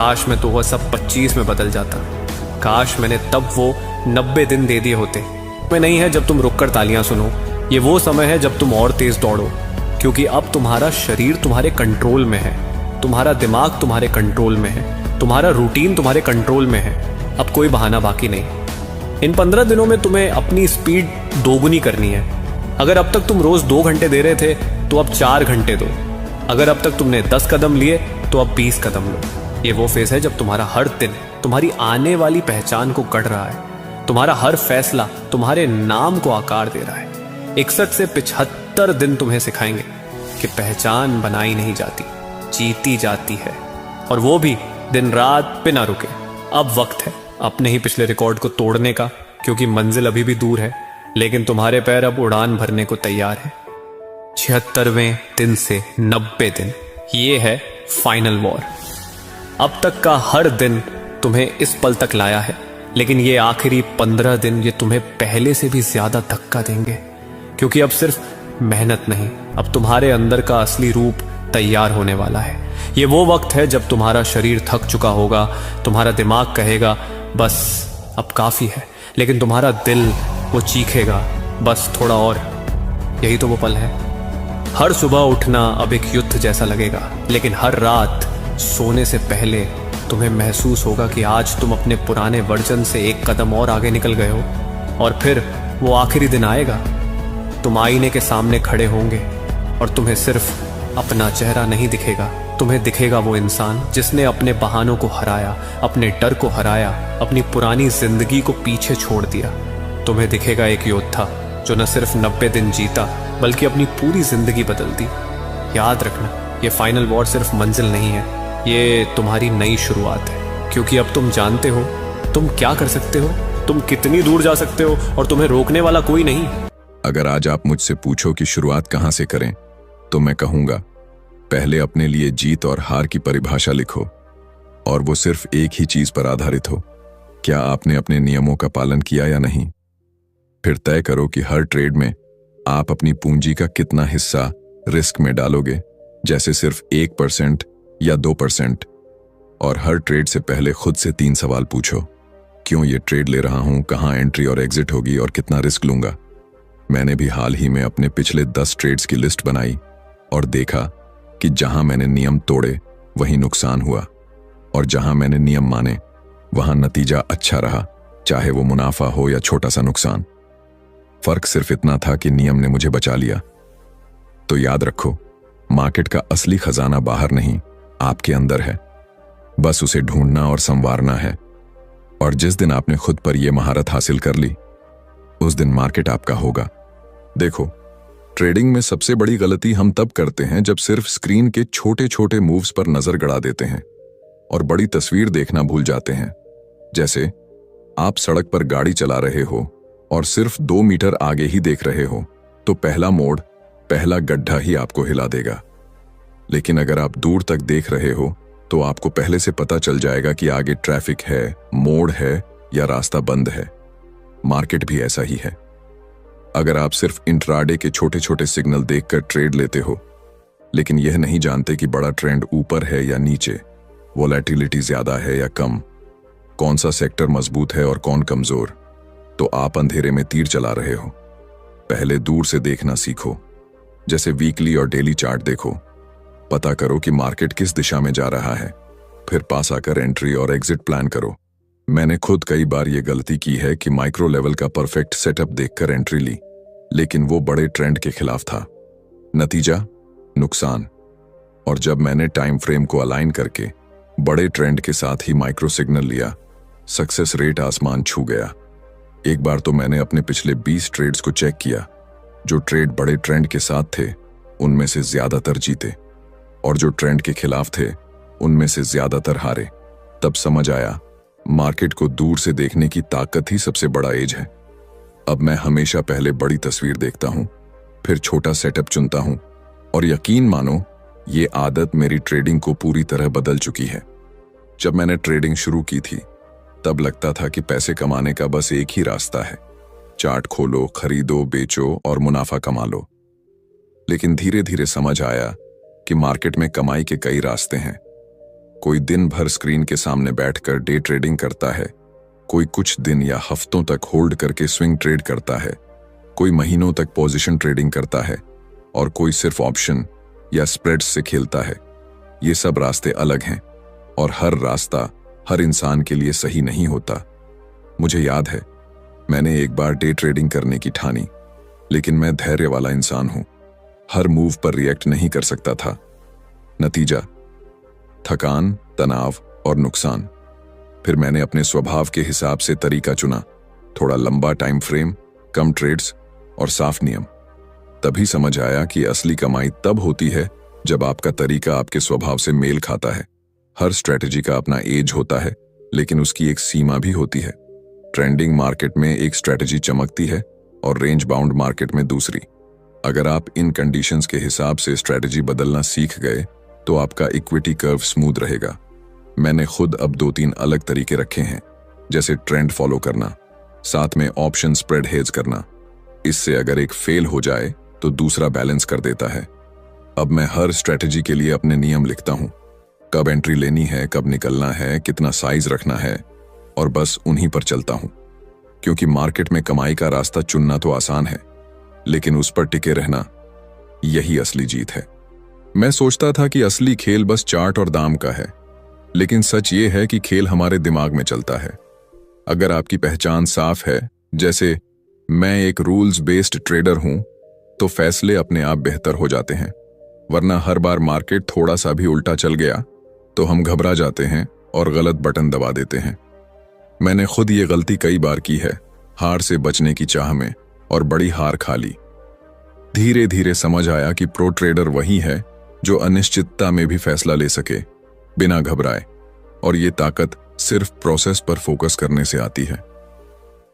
काश मैं तो वह सब 25 में बदल जाता। काश मैंने तब वो 90 दिन दे दिए होते। में नहीं है जब तुम रुककर तालियां सुनो, ये वो समय है जब तुम और तेज दौड़ो, क्योंकि अब तुम्हारा शरीर तुम्हारे कंट्रोल में है, तुम्हारा दिमाग तुम्हारे कंट्रोल में है, तुम्हारा रूटीन तुम्हारे कंट्रोल में है। अब कोई बहाना बाकी नहीं। इन 15 दिनों में तुम्हें अपनी स्पीड दोगुनी करनी है। अगर अब तक तुम रोज 2 घंटे दे रहे थे तो अब 4 घंटे दो। अगर अब तक तुमने 10 कदम लिए तो अब 20 कदम लो। ये वो फेज है जब तुम्हारा हर दिन तुम्हारी आने वाली पहचान को गढ़ रहा है। तुम्हारा हर फैसला तुम्हारे नाम को आकार दे रहा है। 61 से 75 दिन तुम्हें सिखाएंगे कि पहचान बनाई नहीं जाती, जीती जाती है, और वो भी दिन रात बिना रुके। अब वक्त है अपने ही पिछले रिकॉर्ड को तोड़ने का, क्योंकि मंजिल अभी भी दूर है, लेकिन तुम्हारे पैर अब उड़ान भरने को तैयार है। 76वें दिन से 90 दिन, ये है फाइनल वॉर। अब तक का हर दिन तुम्हें इस पल तक लाया है, लेकिन ये आखिरी 15 दिन ये तुम्हें पहले से भी ज्यादा धक्का देंगे, क्योंकि अब सिर्फ मेहनत नहीं, अब तुम्हारे अंदर का असली रूप तैयार होने वाला है। ये वो वक्त है जब तुम्हारा शरीर थक चुका होगा, तुम्हारा दिमाग कहेगा बस अब काफी है, लेकिन तुम्हारा दिल वो चीखेगा बस थोड़ा और। यही तो वो पल है। हर सुबह उठना अब एक युद्ध जैसा लगेगा, लेकिन हर रात सोने से पहले तुम्हें महसूस होगा कि आज तुम अपने पुराने वर्जन से एक कदम और आगे निकल गए हो। और फिर वो आखिरी दिन आएगा, तुम आईने के सामने खड़े होंगे और तुम्हें सिर्फ अपना चेहरा नहीं दिखेगा, तुम्हें दिखेगा वो इंसान जिसने अपने बहानों को हराया, अपने डर को हराया, अपनी पुरानी जिंदगी को पीछे छोड़ दिया। तुम्हें दिखेगा एक योद्धा जो न सिर्फ 90 दिन जीता बल्कि अपनी पूरी जिंदगी बदल दी। याद रखना, ये फाइनल वॉर सिर्फ मंजिल नहीं है, ये तुम्हारी नई शुरुआत है, क्योंकि अब तुम जानते हो तुम क्या कर सकते हो, तुम कितनी दूर जा सकते हो, और तुम्हें रोकने वाला कोई नहीं। अगर आज आप मुझसे पूछो कि शुरुआत कहां से करें, तो मैं कहूंगा पहले अपने लिए जीत और हार की परिभाषा लिखो, और वो सिर्फ एक ही चीज पर आधारित हो, क्या आपने अपने नियमों का पालन किया या नहीं। फिर तय करो कि हर ट्रेड में आप अपनी पूंजी का कितना हिस्सा रिस्क में डालोगे, जैसे सिर्फ 1% या 2%। और हर ट्रेड से पहले खुद से 3 सवाल पूछो। क्यों ये ट्रेड ले रहा हूं, कहां एंट्री और एग्जिट होगी, और कितना रिस्क लूंगा। मैंने भी हाल ही में अपने पिछले 10 ट्रेड्स की लिस्ट बनाई और देखा कि जहां मैंने नियम तोड़े वहीं नुकसान हुआ, और जहां मैंने नियम माने वहां नतीजा अच्छा रहा, चाहे वो मुनाफा हो या छोटा सा नुकसान। फर्क सिर्फ इतना था कि नियम ने मुझे बचा लिया। तो याद रखो, मार्केट का असली खजाना बाहर नहीं, आपके अंदर है। बस उसे ढूंढना और संवारना है। और जिस दिन आपने खुद पर यह महारत हासिल कर ली, उस दिन मार्केट आपका होगा। देखो, ट्रेडिंग में सबसे बड़ी गलती हम तब करते हैं जब सिर्फ स्क्रीन के छोटे छोटे मूव्स पर नजर गड़ा देते हैं और बड़ी तस्वीर देखना भूल जाते हैं। जैसे आप सड़क पर गाड़ी चला रहे हो और सिर्फ 2 मीटर आगे ही देख रहे हो, तो पहला मोड़, पहला गड्ढा ही आपको हिला देगा। लेकिन अगर आप दूर तक देख रहे हो तो आपको पहले से पता चल जाएगा कि आगे ट्रैफिक है, मोड़ है या रास्ता बंद है। मार्केट भी ऐसा ही है। अगर आप सिर्फ इंट्राडे के छोटे छोटे सिग्नल देखकर ट्रेड लेते हो, लेकिन यह नहीं जानते कि बड़ा ट्रेंड ऊपर है या नीचे, वोलेटिलिटी ज्यादा है या कम, कौन सा सेक्टर मजबूत है और कौन कमजोर, तो आप अंधेरे में तीर चला रहे हो। पहले दूर से देखना सीखो, जैसे वीकली और डेली चार्ट देखो। पता करो कि मार्केट किस दिशा में जा रहा है, फिर पास आकर एंट्री और एग्जिट प्लान करो। मैंने खुद कई बार ये गलती की है कि माइक्रो लेवल का परफेक्ट सेटअप देखकर एंट्री ली, लेकिन वो बड़े ट्रेंड के खिलाफ था। नतीजा, नुकसान। और जब मैंने टाइम फ्रेम को अलाइन करके बड़े ट्रेंड के साथ ही माइक्रो सिग्नल लिया, सक्सेस रेट आसमान छू गया। एक बार तो मैंने अपने पिछले 20 ट्रेड्स को चेक किया। जो ट्रेड बड़े ट्रेंड के साथ थे उनमें से ज्यादातर जीते, और जो ट्रेंड के खिलाफ थे उनमें से ज्यादातर हारे। तब समझ आया, मार्केट को दूर से देखने की ताकत ही सबसे बड़ा एज है। अब मैं हमेशा पहले बड़ी तस्वीर देखता हूं, फिर छोटा सेटअप चुनता हूं, और यकीन मानो ये आदत मेरी ट्रेडिंग को पूरी तरह बदल चुकी है। जब मैंने ट्रेडिंग शुरू की थी तब लगता था कि पैसे कमाने का बस एक ही रास्ता है, चार्ट खोलो, खरीदो, बेचो और मुनाफा कमा लो। लेकिन धीरे धीरे समझ आया कि मार्केट में कमाई के कई रास्ते हैं। कोई दिन भर स्क्रीन के सामने बैठकर डे ट्रेडिंग करता है, कोई कुछ दिन या हफ्तों तक होल्ड करके स्विंग ट्रेड करता है, कोई महीनों तक पोजीशन ट्रेडिंग करता है और कोई सिर्फ ऑप्शन या स्प्रेड्स से खेलता है। ये सब रास्ते अलग हैं और हर रास्ता हर इंसान के लिए सही नहीं होता। मुझे याद है, मैंने एक बार डे ट्रेडिंग करने की ठानी, लेकिन मैं धैर्य वाला इंसान हूं, हर मूव पर रिएक्ट नहीं कर सकता था। नतीजा, थकान, तनाव और नुकसान। फिर मैंने अपने स्वभाव के हिसाब से तरीका चुना, थोड़ा लंबा टाइम फ्रेम, कम ट्रेड्स और साफ नियम। तभी समझ आया कि असली कमाई तब होती है जब आपका तरीका आपके स्वभाव से मेल खाता है। हर स्ट्रेटजी का अपना एज होता है, लेकिन उसकी एक सीमा भी होती है। ट्रेंडिंग मार्केट में एक स्ट्रेटजी चमकती है और रेंज बाउंड मार्केट में दूसरी। अगर आप इन कंडीशंस के हिसाब से स्ट्रेटजी बदलना सीख गए तो आपका इक्विटी कर्व स्मूथ रहेगा। मैंने खुद अब 2-3 अलग तरीके रखे हैं, जैसे ट्रेंड फॉलो करना, साथ में ऑप्शन स्प्रेड हेज करना। इससे अगर एक फेल हो जाए तो दूसरा बैलेंस कर देता है। अब मैं हर स्ट्रेटजी के लिए अपने नियम लिखता हूं, कब एंट्री लेनी है, कब निकलना है, कितना साइज रखना है, और बस उन्हीं पर चलता हूं। क्योंकि मार्केट में कमाई का रास्ता चुनना तो आसान है, लेकिन उस पर टिके रहना, यही असली जीत है। मैं सोचता था कि असली खेल बस चार्ट और दाम का है, लेकिन सच ये है कि खेल हमारे दिमाग में चलता है। अगर आपकी पहचान साफ है, जैसे मैं एक रूल्स बेस्ड ट्रेडर हूं, तो फैसले अपने आप बेहतर हो जाते हैं। वरना हर बार मार्केट थोड़ा सा भी उल्टा चल गया तो हम घबरा जाते हैं और गलत बटन दबा देते हैं। मैंने खुद ये गलती कई बार की है, हार से बचने की चाह में, और बड़ी हार खा ली। धीरे धीरे समझ आया कि प्रो ट्रेडर वही है जो अनिश्चितता में भी फैसला ले सके बिना घबराए, और ये ताकत सिर्फ प्रोसेस पर फोकस करने से आती है।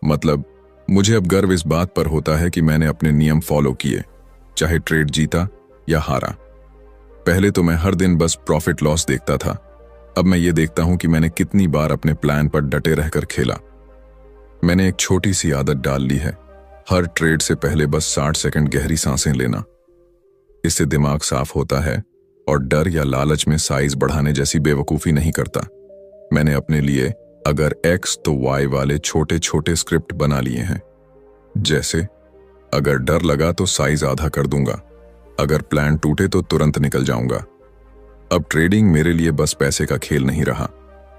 मतलब मुझे अब गर्व इस बात पर होता है कि मैंने अपने नियम फॉलो किए, चाहे ट्रेड जीता या हारा। पहले तो मैं हर दिन बस प्रॉफिट लॉस देखता था, अब मैं ये देखता हूं कि मैंने कितनी बार अपने प्लान पर डटे रहकर खेला। मैंने एक छोटी सी आदत डाल ली है, हर ट्रेड से पहले बस 60 सेकंड गहरी सांसें लेना। इससे दिमाग साफ होता है और डर या लालच में साइज बढ़ाने जैसी बेवकूफ़ी नहीं करता। मैंने अपने लिए अगर X तो Y वाले छोटे छोटे स्क्रिप्ट बना लिए हैं। जैसे अगर डर लगा तो साइज आधा कर दूंगा, अगर प्लान टूटे तो तुरंत निकल जाऊंगा। अब ट्रेडिंग मेरे लिए बस पैसे का खेल नहीं रहा,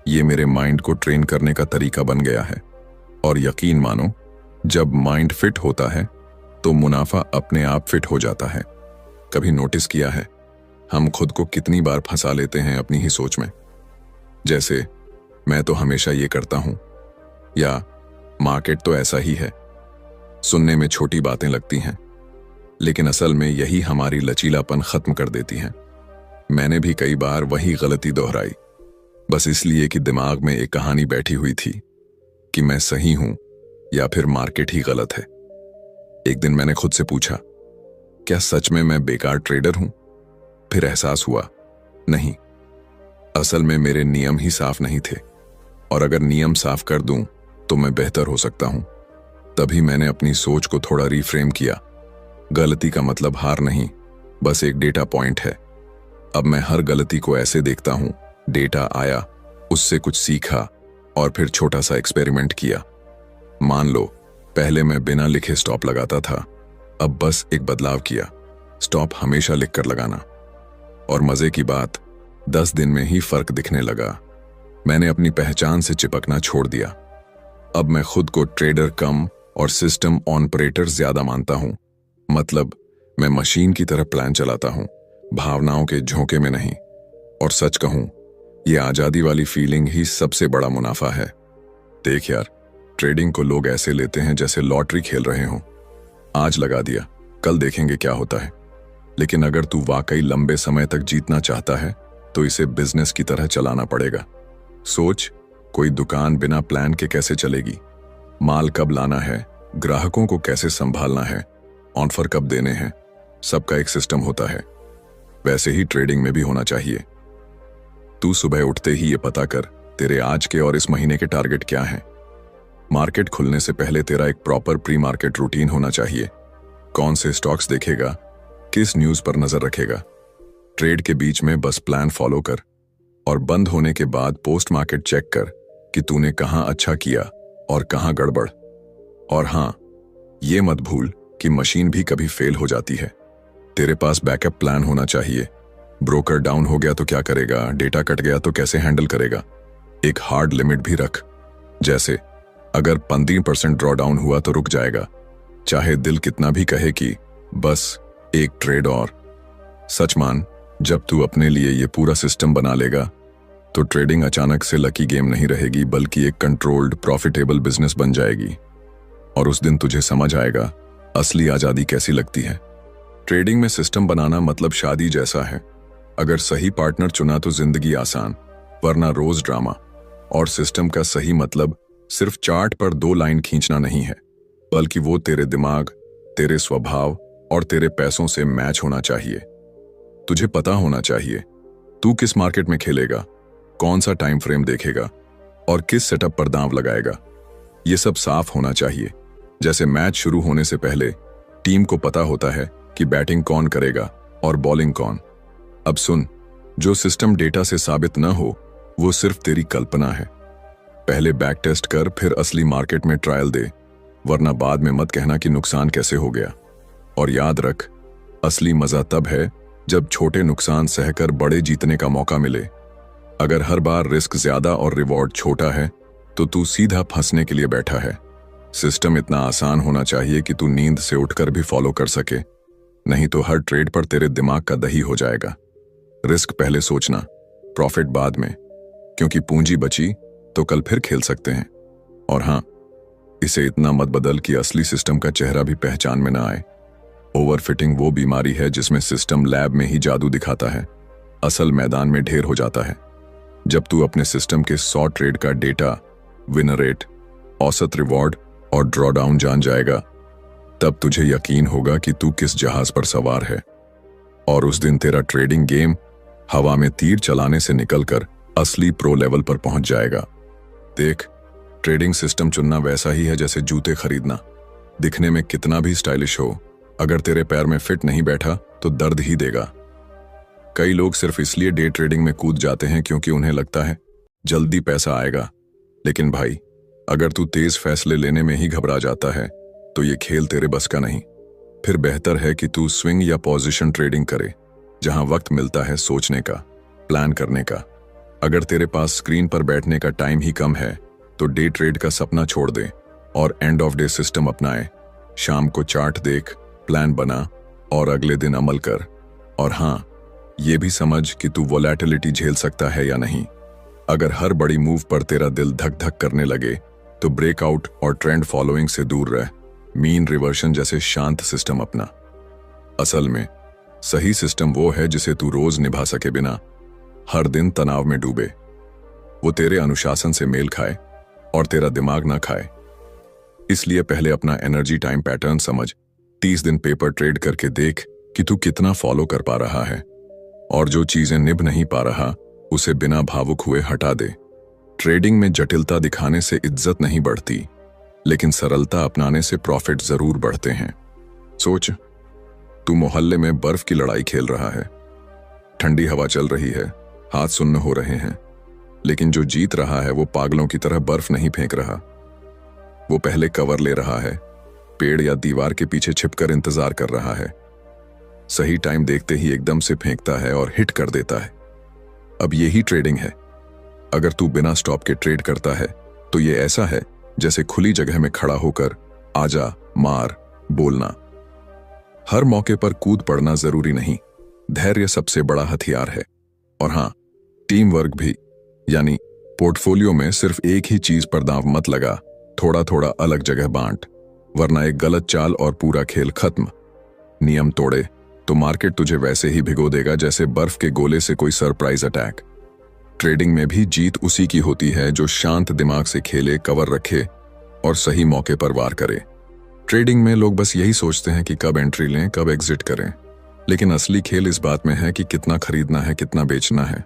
ये मेरे माइंड को ट्रेन करने का तरीका बन गया है। और यकीन मानो, जब माइंड फिट होता है तो मुनाफा अपने आप फिट हो जाता है। कभी नोटिस किया है हम खुद को कितनी बार फंसा लेते हैं अपनी ही सोच में, जैसे मैं तो हमेशा ये करता हूं, या मार्केट तो ऐसा ही है। सुनने में छोटी बातें लगती हैं, लेकिन असल में यही हमारी लचीलापन खत्म कर देती हैं। मैंने भी कई बार वही गलती दोहराई, बस इसलिए कि दिमाग में एक कहानी बैठी हुई थी कि मैं सही हूं या फिर मार्केट ही गलत है। एक दिन मैंने खुद से पूछा, क्या सच में मैं बेकार ट्रेडर हूं? फिर एहसास हुआ, नहीं, असल में मेरे नियम ही साफ नहीं थे, और अगर नियम साफ कर दूं तो मैं बेहतर हो सकता हूं। तभी मैंने अपनी सोच को थोड़ा रिफ्रेम किया। गलती का मतलब हार नहीं, बस एक डेटा पॉइंट है। अब मैं हर गलती को ऐसे देखता हूं, डेटा आया, उससे कुछ सीखा और फिर छोटा सा एक्सपेरिमेंट किया। मान लो पहले मैं बिना लिखे स्टॉप लगाता था, अब बस एक बदलाव किया, स्टॉप हमेशा लिखकर लगाना। और मजे की बात, 10 दिन में ही फर्क दिखने लगा। मैंने अपनी पहचान से चिपकना छोड़ दिया। अब मैं खुद को ट्रेडर कम और सिस्टम ऑपरेटर ज्यादा मानता हूं। मतलब मैं मशीन की तरह प्लान चलाता हूं, भावनाओं के झोंके में नहीं। और सच कहूं, ये आजादी वाली फीलिंग ही सबसे बड़ा मुनाफा है। देख यार, ट्रेडिंग को लोग ऐसे लेते हैं जैसे लॉटरी खेल रहे हों। आज लगा दिया, कल देखेंगे क्या होता है। लेकिन अगर तू वाकई लंबे समय तक जीतना चाहता है तो इसे बिजनेस की तरह चलाना पड़ेगा। सोच, कोई दुकान बिना प्लान के कैसे चलेगी? माल कब लाना है, ग्राहकों को कैसे संभालना है, ऑफर कब देने हैं, सबका एक सिस्टम होता है। वैसे ही ट्रेडिंग में भी होना चाहिए। तू सुबह उठते ही ये पता कर तेरे आज के और इस महीने के टारगेट क्या हैं। मार्केट खुलने से पहले तेरा एक प्रॉपर प्री मार्केट रूटीन होना चाहिए। कौन से स्टॉक्स देखेगा, किस न्यूज पर नजर रखेगा। ट्रेड के बीच में बस प्लान फॉलो कर और बंद होने के बाद पोस्ट मार्केट चेक कर कि तूने कहां अच्छा किया और कहां गड़बड़। और हां, ये मत भूल कि मशीन भी कभी फेल हो जाती है। तेरे पास बैकअप प्लान होना चाहिए। ब्रोकर डाउन हो गया तो क्या करेगा, डेटा कट गया तो कैसे हैंडल करेगा। एक हार्ड लिमिट भी रख, जैसे अगर 15% ड्रॉ डाउन हुआ तो रुक जाएगा, चाहे दिल कितना भी कहे कि बस एक ट्रेड और। सच मान, जब तू अपने लिए ये पूरा सिस्टम बना लेगा तो ट्रेडिंग अचानक से लकी गेम नहीं रहेगी, बल्कि एक कंट्रोल्ड प्रॉफिटेबल बिजनेस बन जाएगी। और उस दिन तुझे समझ आएगा असली आजादी कैसी लगती है। ट्रेडिंग में सिस्टम बनाना मतलब शादी जैसा है। अगर सही पार्टनर चुना तो जिंदगी आसान, वरना रोज ड्रामा। और सिस्टम का सही मतलब सिर्फ चार्ट पर 2 लाइन खींचना नहीं है, बल्कि वो तेरे दिमाग, तेरे स्वभाव और तेरे पैसों से मैच होना चाहिए। तुझे पता होना चाहिए तू किस मार्केट में खेलेगा, कौन सा टाइम फ्रेम देखेगा और किस सेटअप पर दांव लगाएगा। ये सब साफ होना चाहिए। जैसे मैच शुरू होने से पहले टीम को पता होता है कि बैटिंग कौन करेगा और बॉलिंग कौन। अब सुन, जो सिस्टम डेटा से साबित न हो वो सिर्फ तेरी कल्पना है। पहले बैक टेस्ट कर, फिर असली मार्केट में ट्रायल दे, वरना बाद में मत कहना कि नुकसान कैसे हो गया। और याद रख, असली मजा तब है जब छोटे नुकसान सहकर बड़े जीतने का मौका मिले। अगर हर बार रिस्क ज्यादा और रिवॉर्ड छोटा है तो तू सीधा फंसने के लिए बैठा है। सिस्टम इतना आसान होना चाहिए कि तू नींद से उठकर भी फॉलो कर सके, नहीं तो हर ट्रेड पर तेरे दिमाग का दही हो जाएगा। रिस्क पहले सोचना, प्रॉफिट बाद में, क्योंकि पूंजी बची तो कल फिर खेल सकते हैं। और हां, इसे इतना मत बदल कि असली सिस्टम का चेहरा भी पहचान में ना आए। ओवरफिटिंग वो बीमारी है जिसमें सिस्टम लैब में ही जादू दिखाता है, असल मैदान में ढेर हो जाता है। जब तू अपने सिस्टम के 100 ट्रेड का डेटा, विनर रेट, औसत रिवॉर्ड और ड्रॉडाउन जान जाएगा, तब तुझे यकीन होगा कि तू किस जहाज पर सवार है। और उस दिन तेरा ट्रेडिंग गेम हवा में तीर चलाने से निकलकर असली प्रो लेवल पर पहुंच जाएगा। देख, ट्रेडिंग सिस्टम चुनना वैसा ही है जैसे जूते खरीदना। दिखने में कितना भी स्टाइलिश हो, अगर तेरे पैर में फिट नहीं बैठा तो दर्द ही देगा। कई लोग सिर्फ इसलिए डे ट्रेडिंग में कूद जाते हैं क्योंकि उन्हें लगता है जल्दी पैसा आएगा। लेकिन भाई, अगर तू तेज फैसले लेने में ही घबरा जाता है तो ये खेल तेरे बस का नहीं। फिर बेहतर है कि तू स्विंग या पोजीशन ट्रेडिंग करे, जहां वक्त मिलता है सोचने का, प्लान करने का। अगर तेरे पास स्क्रीन पर बैठने का टाइम ही कम है तो डे ट्रेड का सपना छोड़ दे और एंड ऑफ डे सिस्टम अपनाए। शाम को चार्ट देख, प्लान बना और अगले दिन अमल कर। और हां, ये भी समझ कि तू वोलेटिलिटी झेल सकता है या नहीं। अगर हर बड़ी मूव पर तेरा दिल धक धक करने लगे तो ब्रेकआउट और ट्रेंड फॉलोइंग से दूर रह। मीन रिवर्शन जैसे शांत सिस्टम अपना। असल में सही सिस्टम वो है जिसे तू रोज निभा सके बिना हर दिन तनाव में डूबे। वो तेरे अनुशासन से मेल खाए और तेरा दिमाग ना खाए। इसलिए पहले अपना एनर्जी टाइम पैटर्न समझ। 30 दिन पेपर ट्रेड करके देख कि तू कितना फॉलो कर पा रहा है, और जो चीजें निभ नहीं पा रहा उसे बिना भावुक हुए हटा दे। ट्रेडिंग में जटिलता दिखाने से इज्जत नहीं बढ़ती, लेकिन सरलता अपनाने से प्रॉफिट जरूर बढ़ते हैं। सोच, तू मोहल्ले में बर्फ की लड़ाई खेल रहा है, ठंडी हवा चल रही है, हाथ सुन्न हो रहे हैं, लेकिन जो जीत रहा है वो पागलों की तरह बर्फ नहीं फेंक रहा। वो पहले कवर ले रहा है, पेड़ या दीवार के पीछे छिपकर इंतजार कर रहा है। सही टाइम देखते ही एकदम से फेंकता है और हिट कर देता है। अब यही ट्रेडिंग है। अगर तू बिना स्टॉप के ट्रेड करता है तो ये ऐसा है जैसे खुली जगह में खड़ा होकर आजा, मार बोलना। हर मौके पर कूद पड़ना जरूरी नहीं। धैर्य सबसे बड़ा हथियार है। और हां, टीम वर्क भी, यानी पोर्टफोलियो में सिर्फ एक ही चीज पर दांव मत लगा, थोड़ा थोड़ा अलग जगह बांट, वरना एक गलत चाल और पूरा खेल खत्म। नियम तोड़े तो मार्केट तुझे वैसे ही भिगो देगा जैसे बर्फ के गोले से कोई सरप्राइज अटैक। ट्रेडिंग में भी जीत उसी की होती है जो शांत दिमाग से खेले, कवर रखे और सही मौके पर वार करे। ट्रेडिंग में लोग बस यही सोचते हैं कि कब एंट्री लें, कब एग्जिट करें, लेकिन असली खेल इस बात में है कि कितना खरीदना है, कितना बेचना है।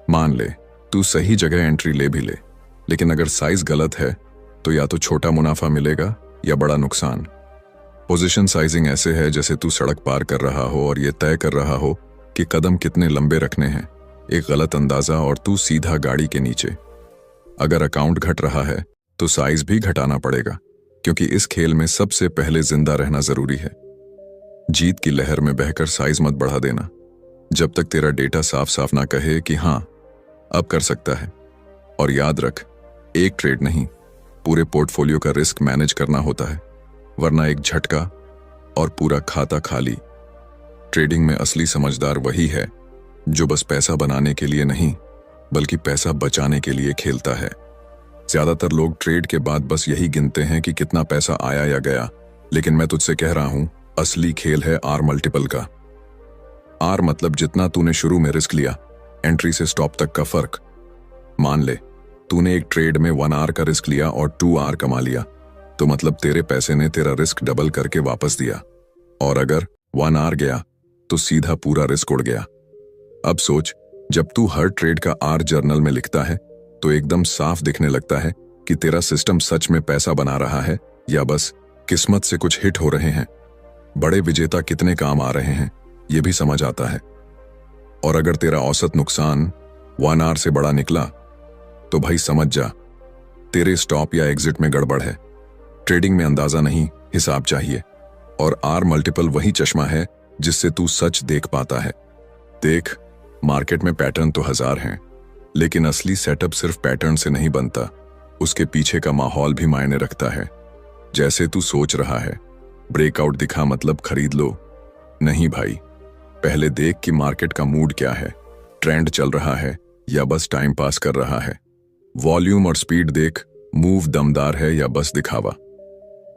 मान ले तू सही जगह एंट्री ले भी ले, लेकिन अगर साइज गलत है तो या तो छोटा मुनाफा मिलेगा या बड़ा नुकसान। पोजीशन साइजिंग ऐसे है जैसे तू सड़क पार कर रहा हो और ये तय कर रहा हो कि कदम कितने लंबे रखने हैं। एक गलत अंदाजा और तू सीधा गाड़ी के नीचे। अगर अकाउंट घट रहा है तो साइज भी घटाना पड़ेगा, क्योंकि इस खेल में सबसे पहले जिंदा रहना जरूरी है। जीत की लहर में बहकर साइज मत बढ़ा देना जब तक तेरा डेटा साफ साफ ना कहे कि हाँ अब कर सकता है। और याद रख, एक ट्रेड नहीं, पूरे पोर्टफोलियो का रिस्क मैनेज करना होता है, वरना एक झटका और पूरा खाता खाली। ट्रेडिंग में असली समझदार वही है जो बस पैसा बनाने के लिए नहीं बल्कि पैसा बचाने के लिए खेलता है। ज्यादातर लोग ट्रेड के बाद बस यही गिनते हैं कि कितना पैसा आया या गया, लेकिन मैं तुझसे कह रहा हूं असली खेल है आर मल्टीपल का। आर मतलब जितना तूने शुरू में रिस्क लिया, एंट्री से स्टॉप तक का फर्क। मान ले तूने एक ट्रेड में 1 आर का रिस्क लिया और 2 आर कमा लिया, तो मतलब तेरे पैसे ने तेरा रिस्क डबल करके वापस दिया। और अगर 1 आर गया तो सीधा पूरा रिस्क उड़ गया। अब सोच, जब तू हर ट्रेड का आर जर्नल में लिखता है तो एकदम साफ दिखने लगता है कि तेरा सिस्टम सच में पैसा बना रहा है या बस किस्मत से कुछ हिट हो रहे हैं। बड़े विजेता कितने काम आ रहे हैं यह भी समझ आता है। और अगर तेरा औसत नुकसान 1 आर से बड़ा निकला तो भाई समझ जा, तेरे स्टॉप या एग्जिट में गड़बड़ है। ट्रेडिंग में अंदाजा नहीं, हिसाब चाहिए। और आर मल्टीपल वही चश्मा है जिससे तू सच देख पाता है। देख, मार्केट में पैटर्न तो 1000 हैं, लेकिन असली सेटअप सिर्फ पैटर्न से नहीं बनता, उसके पीछे का माहौल भी मायने रखता है। जैसे तू सोच रहा है ब्रेकआउट दिखा मतलब खरीद लो, नहीं भाई, पहले देख कि मार्केट का मूड क्या है, ट्रेंड चल रहा है या बस टाइम पास कर रहा है। वॉल्यूम और स्पीड देख, मूव दमदार है या बस दिखावा।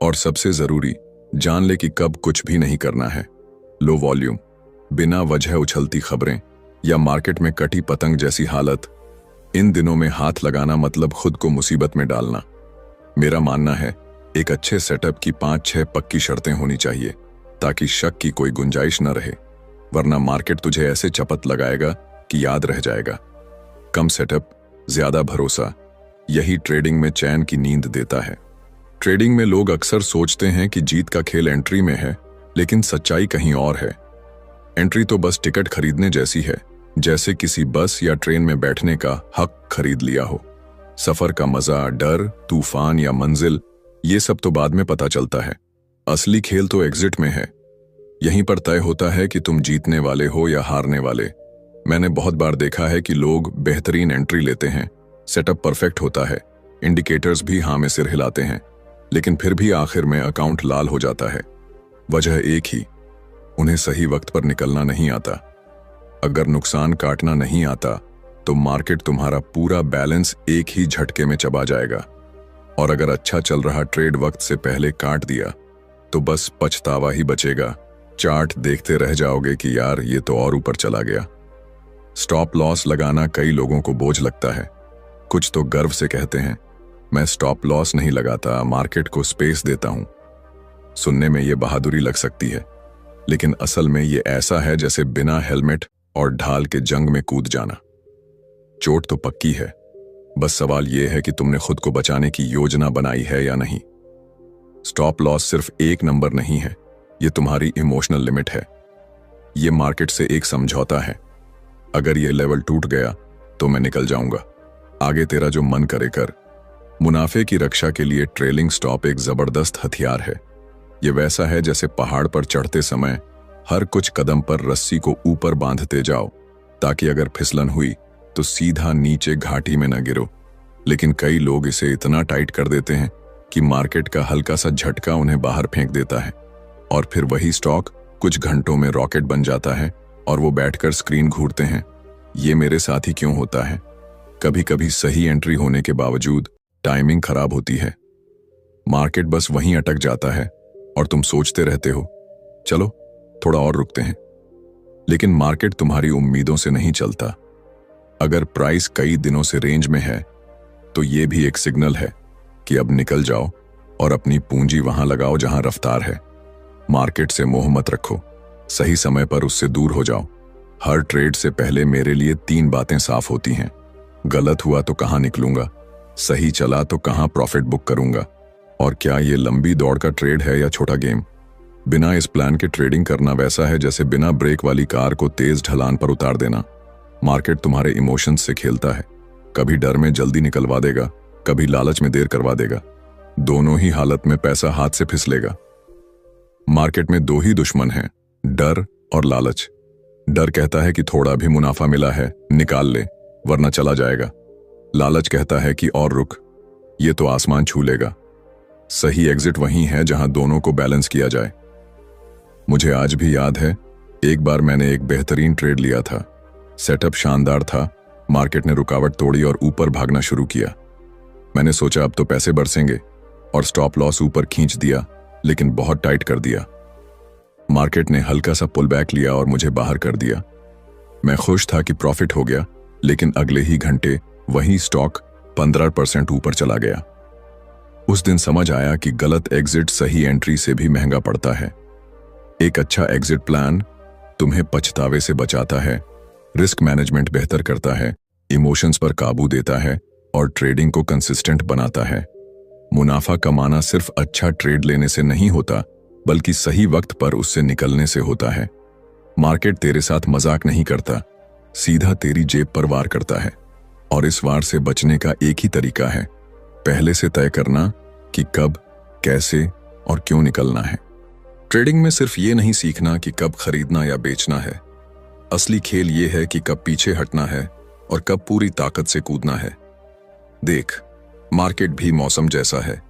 और सबसे जरूरी, जान ले कि कब कुछ भी नहीं करना है। लो वॉल्यूम, बिना वजह उछलती खबरें या मार्केट में कटी पतंग जैसी हालत, इन दिनों में हाथ लगाना मतलब खुद को मुसीबत में डालना। मेरा मानना है एक अच्छे सेटअप की 5-6 पक्की शर्तें होनी चाहिए ताकि शक की कोई गुंजाइश न रहे, वरना मार्केट तुझे ऐसे चपत लगाएगा कि याद रह जाएगा। कम सेटअप, ज्यादा भरोसा, यही ट्रेडिंग में चैन की नींद देता है। ट्रेडिंग में लोग अक्सर सोचते हैं कि जीत का खेल एंट्री में है, लेकिन सच्चाई कहीं और है। एंट्री तो बस टिकट खरीदने जैसी है, जैसे किसी बस या ट्रेन में बैठने का हक खरीद लिया हो। सफर का मजा, डर, तूफान या मंजिल, ये सब तो बाद में पता चलता है। असली खेल तो एग्जिट में है। यहीं पर तय होता है कि तुम जीतने वाले हो या हारने वाले। मैंने बहुत बार देखा है कि लोग बेहतरीन एंट्री लेते हैं, सेटअप परफेक्ट होता है, इंडिकेटर्स भी हाँ में सिर हिलाते हैं, लेकिन फिर भी आखिर में अकाउंट लाल हो जाता है। वजह एक ही, उन्हें सही वक्त पर निकलना नहीं आता। अगर नुकसान काटना नहीं आता तो मार्केट तुम्हारा पूरा बैलेंस एक ही झटके में चबा जाएगा। और अगर अच्छा चल रहा ट्रेड वक्त से पहले काट दिया तो बस पछतावा ही बचेगा। चार्ट देखते रह जाओगे कि यार ये तो और ऊपर चला गया। स्टॉप लॉस लगाना कई लोगों को बोझ लगता है। कुछ तो गर्व से कहते हैं, मैं स्टॉप लॉस नहीं लगाता, मार्केट को स्पेस देता हूं। सुनने में ये बहादुरी लग सकती है, लेकिन असल में ये ऐसा है जैसे बिना हेलमेट और ढाल के जंग में कूद जाना। चोट तो पक्की है, बस सवाल यह है कि तुमने खुद को बचाने की योजना बनाई है या नहीं। स्टॉप लॉस सिर्फ एक नंबर नहीं है, ये तुम्हारी इमोशनल लिमिट है। ये मार्केट से एक समझौता है, अगर ये लेवल टूट गया तो मैं निकल जाऊंगा, आगे तेरा जो मन करे कर। मुनाफे की रक्षा के लिए ट्रेलिंग स्टॉप एक जबरदस्त हथियार है। ये वैसा है जैसे पहाड़ पर चढ़ते समय हर कुछ कदम पर रस्सी को ऊपर बांधते जाओ, ताकि अगर फिसलन हुई तो सीधा नीचे घाटी में न गिरो। लेकिन कई लोग इसे इतना टाइट कर देते हैं कि मार्केट का हल्का सा झटका उन्हें बाहर फेंक देता है, और फिर वही स्टॉक कुछ घंटों में रॉकेट बन जाता है और वो बैठकर स्क्रीन घूरते हैं। ये मेरे साथ ही क्यों होता है? कभी कभी सही एंट्री होने के बावजूद टाइमिंग खराब होती है। मार्केट बस वहीं अटक जाता है और तुम सोचते रहते हो चलो थोड़ा और रुकते हैं। लेकिन मार्केट तुम्हारी उम्मीदों से नहीं चलता। अगर प्राइस कई दिनों से रेंज में है तो ये भी एक सिग्नल है कि अब निकल जाओ और अपनी पूंजी वहां लगाओ जहां रफ्तार है। मार्केट से मोह मत रखो, सही समय पर उससे दूर हो जाओ। हर ट्रेड से पहले मेरे लिए 3 बातें साफ होती हैं। गलत हुआ तो कहां निकलूंगा, सही चला तो कहां प्रॉफिट बुक करूंगा, और क्या ये लंबी दौड़ का ट्रेड है या छोटा गेम। बिना इस प्लान के ट्रेडिंग करना वैसा है जैसे बिना ब्रेक वाली कार को तेज ढलान पर उतार देना। मार्केट तुम्हारे इमोशंस से खेलता है, कभी डर में जल्दी निकलवा देगा, कभी लालच में देर करवा देगा। दोनों ही हालत में पैसा हाथ से फिसलेगा। मार्केट में दो ही दुश्मन हैं, डर और लालच। डर कहता है कि थोड़ा भी मुनाफा मिला है निकाल ले वरना चला जाएगा। लालच कहता है कि और रुक, ये तो आसमान छू लेगा। सही एग्जिट वहीं है जहां दोनों को बैलेंस किया जाए। मुझे आज भी याद है, एक बार मैंने एक बेहतरीन ट्रेड लिया था। सेटअप शानदार था, मार्केट ने रुकावट तोड़ी और ऊपर भागना शुरू किया। मैंने सोचा अब तो पैसे बरसेंगे और स्टॉप लॉस ऊपर खींच दिया, लेकिन बहुत टाइट कर दिया। मार्केट ने हल्का सा पुल बैक लिया और मुझे बाहर कर दिया। मैं खुश था कि प्रॉफिट हो गया, लेकिन अगले ही घंटे वही स्टॉक 15% ऊपर चला गया। उस दिन समझ आया कि गलत एग्जिट सही एंट्री से भी महंगा पड़ता है। एक अच्छा एग्जिट प्लान तुम्हें पछतावे से बचाता है, रिस्क मैनेजमेंट बेहतर करता है, इमोशंस पर काबू देता है और ट्रेडिंग को कंसिस्टेंट बनाता है। मुनाफा कमाना सिर्फ अच्छा ट्रेड लेने से नहीं होता, बल्कि सही वक्त पर उससे निकलने से होता है। मार्केट तेरे साथ मजाक नहीं करता, सीधा तेरी जेब पर वार करता है। और इस वार से बचने का एक ही तरीका है, पहले से तय करना कि कब, कैसे और क्यों निकलना है। ट्रेडिंग में सिर्फ ये नहीं सीखना कि कब खरीदना या बेचना है, असली खेल ये है कि कब पीछे हटना है और कब पूरी ताकत से कूदना है। देख, मार्केट भी मौसम जैसा है,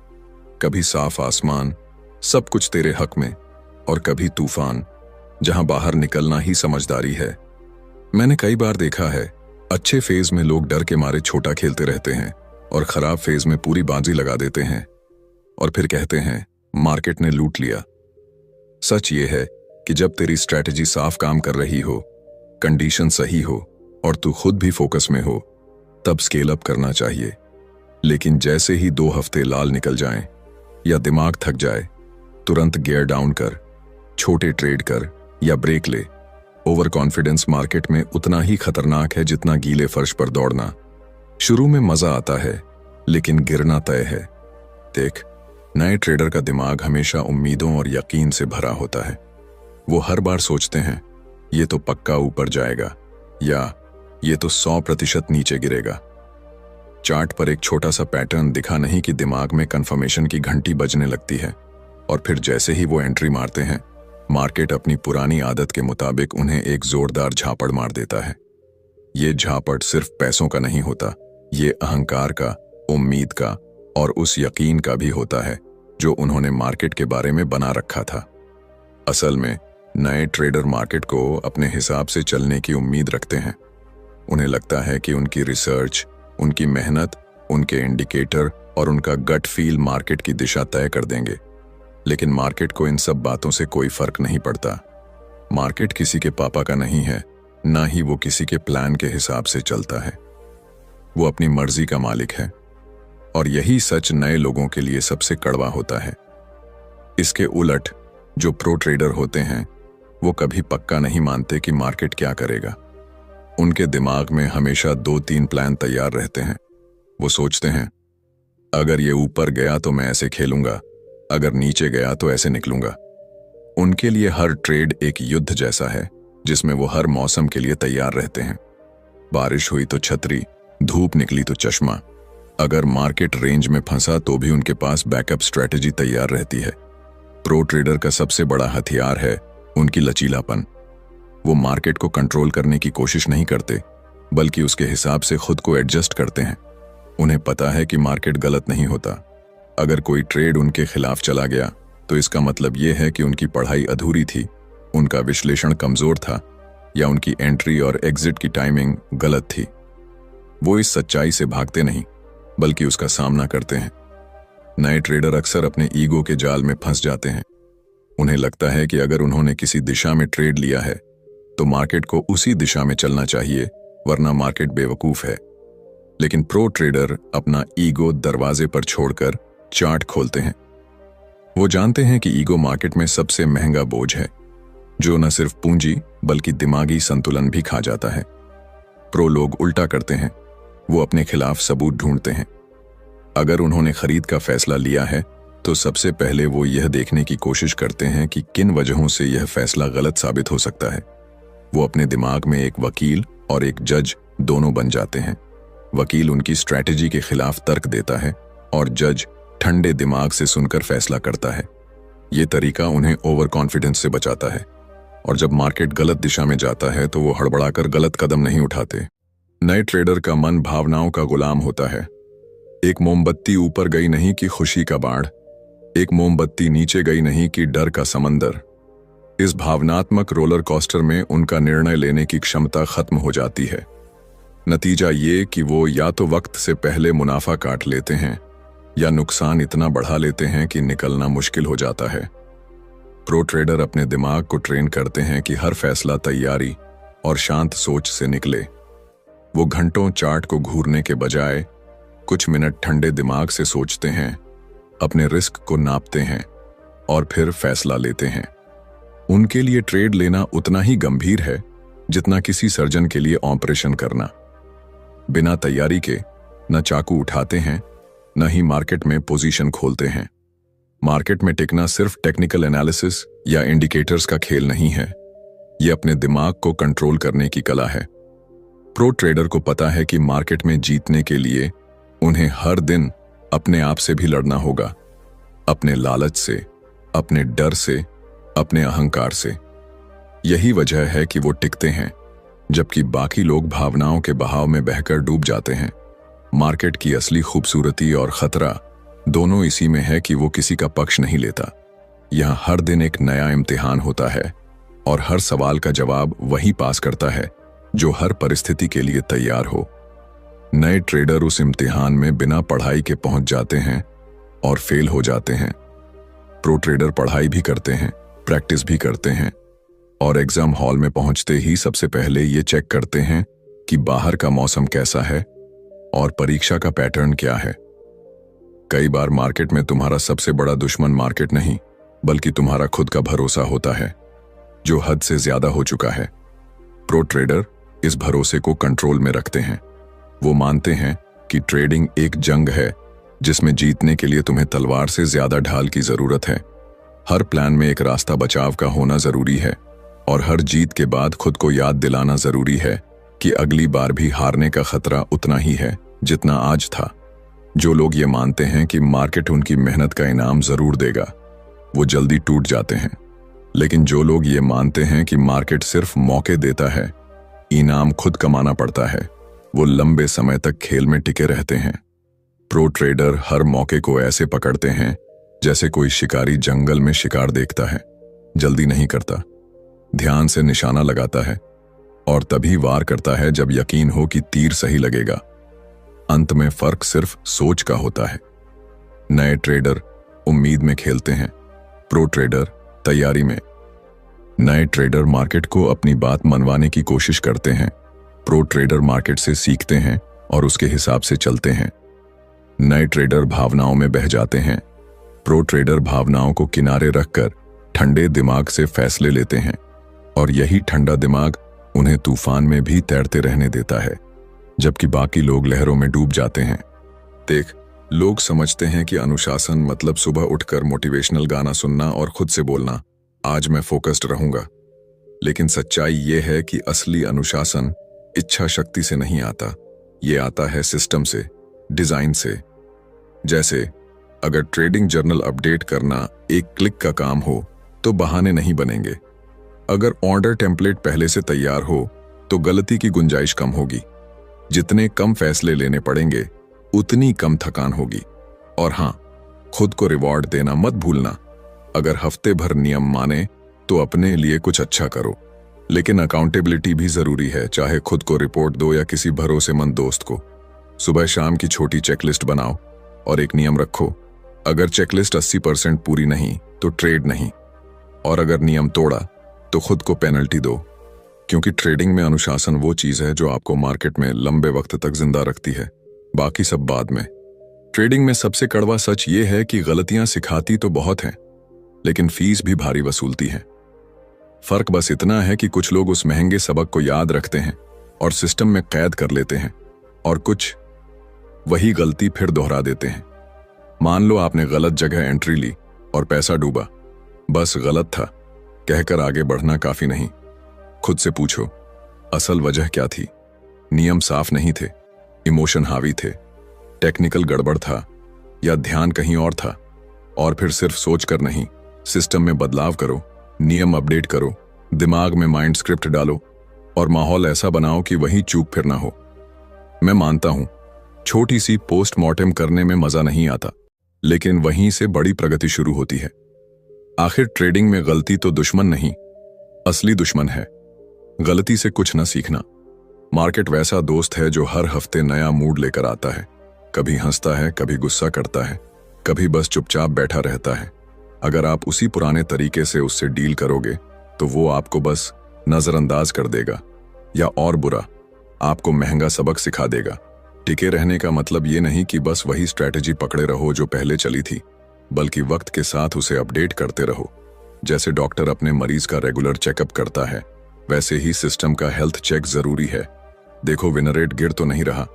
कभी साफ आसमान, सब कुछ तेरे हक में, और कभी तूफान, जहां बाहर निकलना ही समझदारी है। मैंने कई बार देखा है, अच्छे फेज में लोग डर के मारे छोटा खेलते रहते हैं और खराब फेज में पूरी बाजी लगा देते हैं और फिर कहते हैं मार्केट ने लूट लिया। सच ये है कि जब तेरी स्ट्रैटेजी साफ काम कर रही हो, कंडीशन सही हो और तू खुद भी फोकस में हो, तब स्केल अप करना चाहिए। लेकिन जैसे ही 2 हफ्ते लाल निकल जाएं या दिमाग थक जाए, तुरंत गियर डाउन कर, छोटे ट्रेड कर या ब्रेक ले। ओवर कॉन्फिडेंस मार्केट में उतना ही खतरनाक है जितना गीले फर्श पर दौड़ना। शुरू में मजा आता है, लेकिन गिरना तय है। देख, नए ट्रेडर का दिमाग हमेशा उम्मीदों और यकीन से भरा होता है। वो हर बार सोचते हैं ये तो पक्का ऊपर जाएगा या ये तो 100% नीचे गिरेगा। चार्ट पर एक छोटा सा पैटर्न दिखा नहीं कि दिमाग में कंफर्मेशन की घंटी बजने लगती है, और फिर जैसे ही वो एंट्री मारते हैं, मार्केट अपनी पुरानी आदत के मुताबिक उन्हें एक जोरदार झापड़ मार देता है। ये झापड़ सिर्फ पैसों का नहीं होता, ये अहंकार का, उम्मीद का और उस यकीन का भी होता है जो उन्होंने मार्केट के बारे में बना रखा था। असल में नए ट्रेडर मार्केट को अपने हिसाब से चलने की उम्मीद रखते हैं। उन्हें लगता है कि उनकी रिसर्च, उनकी मेहनत, उनके इंडिकेटर और उनका गट फील मार्केट की दिशा तय कर देंगे। लेकिन मार्केट को इन सब बातों से कोई फर्क नहीं पड़ता। मार्केट किसी के पापा का नहीं है, ना ही वो किसी के प्लान के हिसाब से चलता है। वो अपनी मर्जी का मालिक है, और यही सच नए लोगों के लिए सबसे कड़वा होता है। इसके उलट जो प्रो ट्रेडर होते हैं, वो कभी पक्का नहीं मानते कि मार्केट क्या करेगा। उनके दिमाग में हमेशा 2-3 प्लान तैयार रहते हैं। वो सोचते हैं, अगर ये ऊपर गया तो मैं ऐसे खेलूंगा, अगर नीचे गया तो ऐसे निकलूंगा। उनके लिए हर ट्रेड एक युद्ध जैसा है, जिसमें वो हर मौसम के लिए तैयार रहते हैं। बारिश हुई तो छतरी, धूप निकली तो चश्मा। अगर मार्केट रेंज में फंसा तो भी उनके पास बैकअप स्ट्रेटेजी तैयार रहती है। प्रो ट्रेडर का सबसे बड़ा हथियार है उनकी लचीलापन। वो मार्केट को कंट्रोल करने की कोशिश नहीं करते, बल्कि उसके हिसाब से खुद को एडजस्ट करते हैं। उन्हें पता है कि मार्केट गलत नहीं होता। अगर कोई ट्रेड उनके खिलाफ चला गया तो इसका मतलब यह है कि उनकी पढ़ाई अधूरी थी, उनका विश्लेषण कमजोर था, या उनकी एंट्री और एग्जिट की टाइमिंग गलत थी। वो इस सच्चाई से भागते नहीं, बल्कि उसका सामना करते हैं। नए ट्रेडर अक्सर अपने ईगो के जाल में फंस जाते हैं। उन्हें लगता है कि अगर उन्होंने किसी दिशा में ट्रेड लिया है तो मार्केट को उसी दिशा में चलना चाहिए, वरना मार्केट बेवकूफ है। लेकिन प्रो ट्रेडर अपना ईगो दरवाजे पर छोड़कर चार्ट खोलते हैं। वो जानते हैं कि ईगो मार्केट में सबसे महंगा बोझ है, जो न सिर्फ पूंजी बल्कि दिमागी संतुलन भी खा जाता है। प्रो लोग उल्टा करते हैं, वो अपने खिलाफ सबूत ढूंढते हैं। अगर उन्होंने खरीद का फैसला लिया है तो सबसे पहले वो यह देखने की कोशिश करते हैं कि किन वजहों से यह फैसला गलत साबित हो सकता है। वो अपने दिमाग में एक वकील और एक जज दोनों बन जाते हैं। वकील उनकी स्ट्रैटेजी के खिलाफ तर्क देता है और जज ठंडे दिमाग से सुनकर फैसला करता है। ये तरीका उन्हें ओवर कॉन्फिडेंस से बचाता है और जब मार्केट गलत दिशा में जाता है तो वो हड़बड़ाकर गलत कदम नहीं उठाते। नए ट्रेडर का मन भावनाओं का गुलाम होता है। एक मोमबत्ती ऊपर गई नहीं कि खुशी का बाढ़, एक मोमबत्ती नीचे गई नहीं कि डर का समंदर। इस भावनात्मक रोलर कोस्टर में उनका निर्णय लेने की क्षमता खत्म हो जाती है। नतीजा ये कि वो या तो वक्त से पहले मुनाफा काट लेते हैं या नुकसान इतना बढ़ा लेते हैं कि निकलना मुश्किल हो जाता है। प्रो ट्रेडर अपने दिमाग को ट्रेन करते हैं कि हर फैसला तैयारी और शांत सोच से निकले। वो घंटों चार्ट को घूरने के बजाय कुछ मिनट ठंडे दिमाग से सोचते हैं, अपने रिस्क को नापते हैं और फिर फैसला लेते हैं। उनके लिए ट्रेड लेना उतना ही गंभीर है जितना किसी सर्जन के लिए ऑपरेशन करना। बिना तैयारी के न चाकू उठाते हैं न ही मार्केट में पोजीशन खोलते हैं। मार्केट में टिकना सिर्फ टेक्निकल एनालिसिस या इंडिकेटर्स का खेल नहीं है, यह अपने दिमाग को कंट्रोल करने की कला है। प्रो ट्रेडर को पता है कि मार्केट में जीतने के लिए उन्हें हर दिन अपने आप से भी लड़ना होगा, अपने लालच से, अपने डर से, अपने अहंकार से। यही वजह है कि वो टिकते हैं जबकि बाकी लोग भावनाओं के बहाव में बहकर डूब जाते हैं। मार्केट की असली खूबसूरती और खतरा दोनों इसी में है कि वो किसी का पक्ष नहीं लेता। यहां हर दिन एक नया इम्तिहान होता है और हर सवाल का जवाब वही पास करता है जो हर परिस्थिति के लिए तैयार हो। नए ट्रेडर उस इम्तिहान में बिना पढ़ाई के पहुंच जाते हैं और फेल हो जाते हैं। प्रो ट्रेडर पढ़ाई भी करते हैं, प्रैक्टिस भी करते हैं और एग्जाम हॉल में पहुंचते ही सबसे पहले ये चेक करते हैं कि बाहर का मौसम कैसा है और परीक्षा का पैटर्न क्या है। कई बार मार्केट में तुम्हारा सबसे बड़ा दुश्मन मार्केट नहीं बल्कि तुम्हारा खुद का भरोसा होता है जो हद से ज्यादा हो चुका है। प्रो ट्रेडर इस भरोसे को कंट्रोल में रखते हैं। वो मानते हैं कि ट्रेडिंग एक जंग है जिसमें जीतने के लिए तुम्हें तलवार से ज्यादा ढाल की जरूरत है। हर प्लान में एक रास्ता बचाव का होना जरूरी है और हर जीत के बाद खुद को याद दिलाना जरूरी है कि अगली बार भी हारने का खतरा उतना ही है जितना आज था। जो लोग ये मानते हैं कि मार्केट उनकी मेहनत का इनाम जरूर देगा, वो जल्दी टूट जाते हैं। लेकिन जो लोग ये मानते हैं कि मार्केट सिर्फ मौके देता है, इनाम खुद कमाना पड़ता है, वो लंबे समय तक खेल में टिके रहते हैं। प्रो ट्रेडर हर मौके को ऐसे पकड़ते हैं जैसे कोई शिकारी जंगल में शिकार देखता है। जल्दी नहीं करता, ध्यान से निशाना लगाता है और तभी वार करता है जब यकीन हो कि तीर सही लगेगा। अंत में फर्क सिर्फ सोच का होता है। नए ट्रेडर उम्मीद में खेलते हैं, प्रो ट्रेडर तैयारी में। नए ट्रेडर मार्केट को अपनी बात मनवाने की कोशिश करते हैं, प्रो ट्रेडर मार्केट से सीखते हैं और उसके हिसाब से चलते हैं। नए ट्रेडर भावनाओं में बह जाते हैं, प्रो ट्रेडर भावनाओं को किनारे रखकर ठंडे दिमाग से फैसले लेते हैं और यही ठंडा दिमाग उन्हें तूफान में भी तैरते रहने देता है जबकि बाकी लोग लहरों में डूब जाते हैं। देख, लोग समझते हैं कि अनुशासन मतलब सुबह उठकर मोटिवेशनल गाना सुनना और खुद से बोलना, आज मैं फोकस्ड रहूंगा। लेकिन सच्चाई ये है कि असली अनुशासन इच्छा शक्ति से नहीं आता, ये आता है सिस्टम से, डिजाइन से। जैसे अगर ट्रेडिंग जर्नल अपडेट करना एक क्लिक का काम हो तो बहाने नहीं बनेंगे। अगर ऑर्डर टेम्पलेट पहले से तैयार हो तो गलती की गुंजाइश कम होगी। जितने कम फैसले लेने पड़ेंगे उतनी कम थकान होगी। और हां, खुद को रिवॉर्ड देना मत भूलना। अगर हफ्ते भर नियम माने तो अपने लिए कुछ अच्छा करो, लेकिन अकाउंटेबिलिटी भी जरूरी है, चाहे खुद को रिपोर्ट दो या किसी भरोसेमंद दोस्त को। सुबह शाम की छोटी चेकलिस्ट बनाओ और एक नियम रखो, अगर चेकलिस्ट 80% पूरी नहीं तो ट्रेड नहीं, और अगर नियम तोड़ा तो खुद को पेनल्टी दो। क्योंकि ट्रेडिंग में अनुशासन वो चीज है जो आपको मार्केट में लंबे वक्त तक जिंदा रखती है, बाकी सब बाद में। ट्रेडिंग में सबसे कड़वा सच ये है कि गलतियां सिखाती तो बहुत हैं, लेकिन फीस भी भारी वसूलती है। फर्क बस इतना है कि कुछ लोग उस महंगे सबक को याद रखते हैं और सिस्टम में कैद कर लेते हैं, और कुछ वही गलती फिर दोहरा देते हैं। मान लो आपने गलत जगह एंट्री ली और पैसा डूबा। बस गलत था कहकर आगे बढ़ना काफी नहीं। खुद से पूछो, असल वजह क्या थी? नियम साफ नहीं थे, इमोशन हावी थे, टेक्निकल गड़बड़ था या ध्यान कहीं और था। और फिर सिर्फ सोचकर नहीं, सिस्टम में बदलाव करो, नियम अपडेट करो, दिमाग में माइंड स्क्रिप्ट डालो और माहौल ऐसा बनाओ कि वहीं चूक फिर ना हो। मैं मानता हूं छोटी सी पोस्टमार्टम करने में मजा नहीं आता, लेकिन वहीं से बड़ी प्रगति शुरू होती है। आखिर ट्रेडिंग में गलती तो दुश्मन नहीं, असली दुश्मन है गलती से कुछ न सीखना। मार्केट वैसा दोस्त है जो हर हफ्ते नया मूड लेकर आता है, कभी हंसता है, कभी गुस्सा करता है, कभी बस चुपचाप बैठा रहता है। अगर आप उसी पुराने तरीके से उससे डील करोगे तो वो आपको बस नजरअंदाज कर देगा, या और बुरा, आपको महंगा सबक सिखा देगा। टिके रहने का मतलब ये नहीं कि बस वही स्ट्रैटेजी पकड़े रहो जो पहले चली थी, बल्कि वक्त के साथ उसे अपडेट करते रहो। जैसे डॉक्टर अपने मरीज का रेगुलर चेकअप करता है, वैसे ही सिस्टम का हेल्थ चेक जरूरी है। देखो विनर रेट गिर तो नहीं रहा,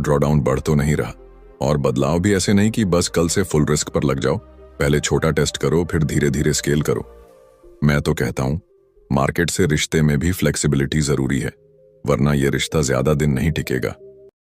ड्रॉडाउन बढ़ तो नहीं रहा, और बदलाव भी ऐसे नहीं कि बस कल से फुल रिस्क पर लग जाओ। पहले छोटा टेस्ट करो, फिर धीरे धीरे स्केल करो। मैं तो कहता हूं मार्केट से रिश्ते में भी फ्लेक्सिबिलिटी जरूरी है, वरना यह रिश्ता ज्यादा दिन नहीं टिकेगा।